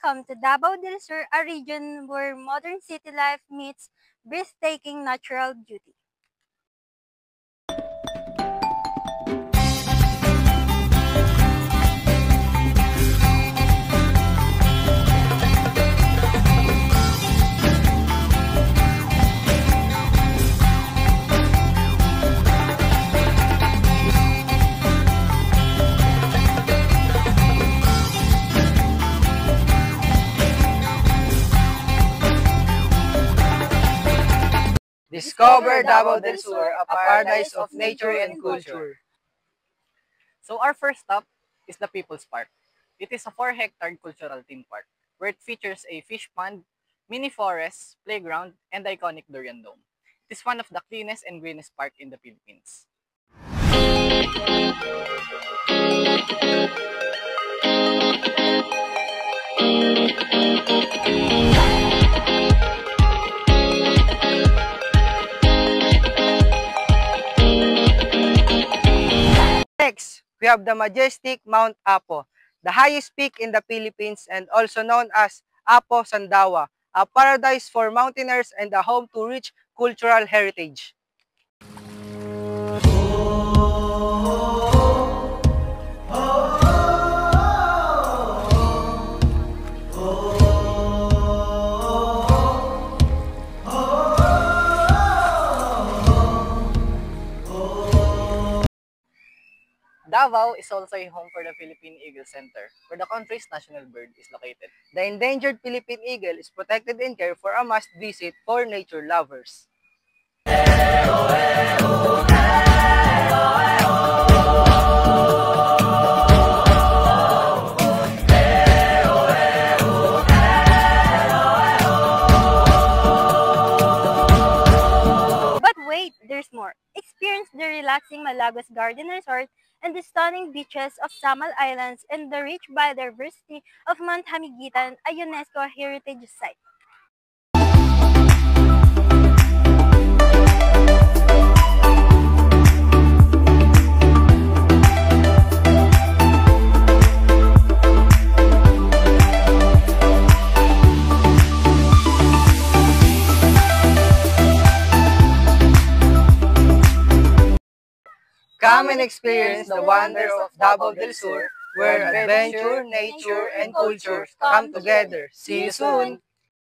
welcome to Davao del Sur, a region where modern city life meets breathtaking natural beauty. Discover Davao del Sur, a paradise of nature and culture. So our first stop is the People's Park. It is a 4-hectare cultural theme park where it features a fish pond, mini forest, playground, and the iconic Durian Dome. It is one of the cleanest and greenest park in the Philippines. Next, we have the majestic Mount Apo, the highest peak in the Philippines and also known as Apo Sandawa, a paradise for mountaineers and a home to rich cultural heritage. Davao is also a home for the Philippine Eagle Center, where the country's national bird is located. The endangered Philippine eagle is protected and cared for a must visit for nature lovers. But wait, there's more. Experience the relaxing Malagos Garden Resort and the stunning beaches of Samal Islands and the rich biodiversity of Mount Hamiguitan, a UNESCO heritage site. Come and experience the wonders of Davao del Sur, where adventure, nature, and culture come together. See you soon!